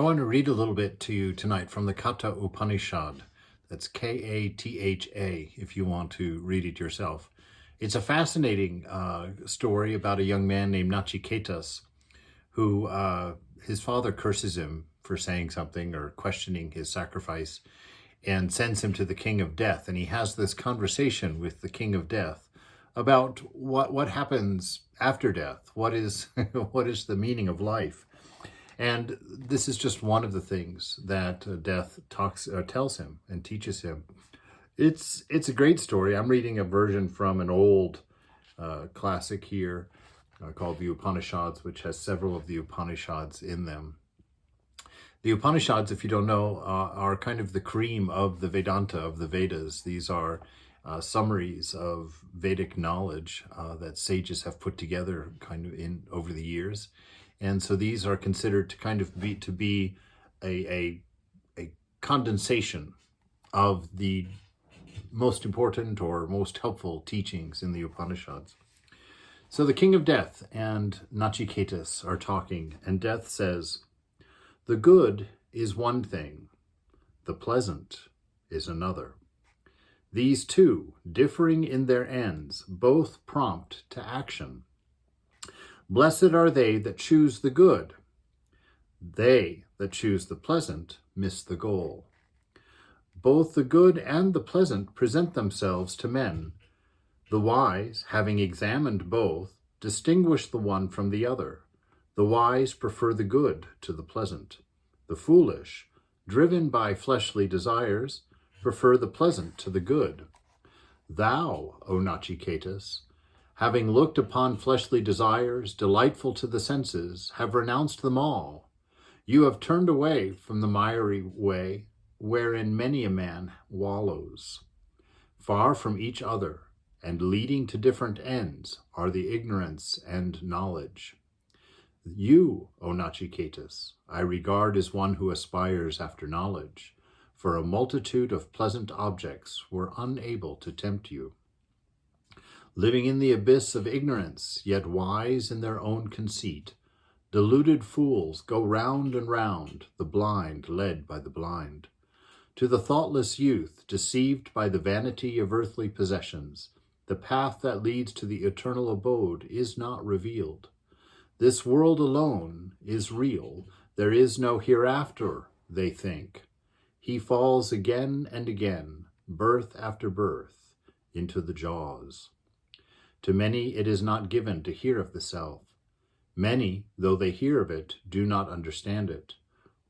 I want to read a little bit to you tonight from the Katha Upanishad. That's Katha, if you want to read it yourself. It's a fascinating story about a young man named Nachiketas who his father curses him for saying something or questioning his sacrifice and sends him to the king of death. And he has this conversation with the king of death about what happens after death. What is what is the meaning of life? And this is just one of the things that death tells him and teaches him. It's a great story. I'm reading a version from an old classic here called the Upanishads, which has several of the Upanishads in them. The Upanishads, if you don't know, are kind of the cream of the Vedanta, of the Vedas. These are summaries of Vedic knowledge that sages have put together kind of in over the years. And so these are considered to kind of be a condensation of the most important or most helpful teachings in the Upanishads. So the king of death and Nachiketas are talking, and death says, "The good is one thing, the pleasant is another. These two, differing in their ends, both prompt to action. Blessed are they that choose the good. They that choose the pleasant miss the goal. Both the good and the pleasant present themselves to men. The wise, having examined both, distinguish the one from the other. The wise prefer the good to the pleasant. The foolish, driven by fleshly desires, prefer the pleasant to the good. Thou, O Nachiketas, having looked upon fleshly desires, delightful to the senses, have renounced them all. You have turned away from the miry way, wherein many a man wallows. Far from each other, and leading to different ends, are the ignorance and knowledge. You, O Nachiketas, I regard as one who aspires after knowledge, for a multitude of pleasant objects were unable to tempt you. Living in the abyss of ignorance, yet wise in their own conceit, deluded fools go round and round, the blind led by the blind. To the thoughtless youth, deceived by the vanity of earthly possessions, the path that leads to the eternal abode is not revealed. This world alone is real. There is no hereafter, they think. He falls again and again, birth after birth, into the jaws. To many it is not given to hear of the self. Many, though they hear of it, do not understand it.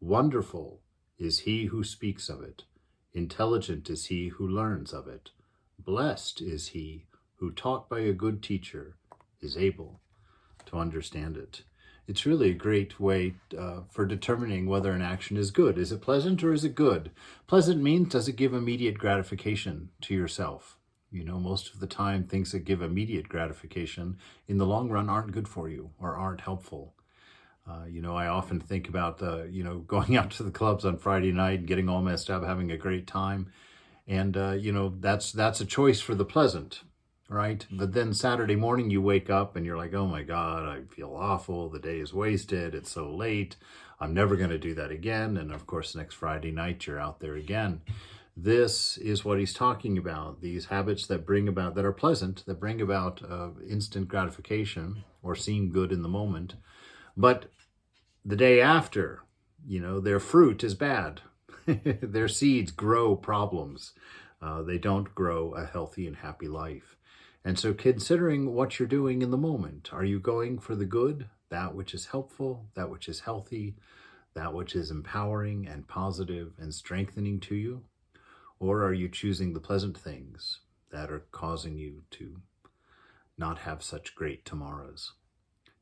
Wonderful is he who speaks of it. Intelligent is he who learns of it. Blessed is he who, taught by a good teacher, is able to understand it." It's really a great way for determining whether an action is good. Is it pleasant or is it good? Pleasant means, does it give immediate gratification to yourself? You know, most of the time, things that give immediate gratification in the long run aren't good for you or aren't helpful. I often think about, going out to the clubs on Friday night and getting all messed up, having a great time. And, that's a choice for the pleasant, right? But then Saturday morning you wake up and you're like, oh my God, I feel awful. The day is wasted. It's so late. I'm never going to do that again. And of course, next Friday night, you're out there again. This is what he's talking about. These habits that are pleasant, that bring about instant gratification or seem good in the moment. But the day after, their fruit is bad. Their seeds grow problems. They don't grow a healthy and happy life. And so considering what you're doing in the moment, are you going for the good, that which is helpful, that which is healthy, that which is empowering and positive and strengthening to you? Or are you choosing the pleasant things that are causing you to not have such great tomorrows?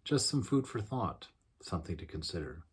Just some food for thought, something to consider.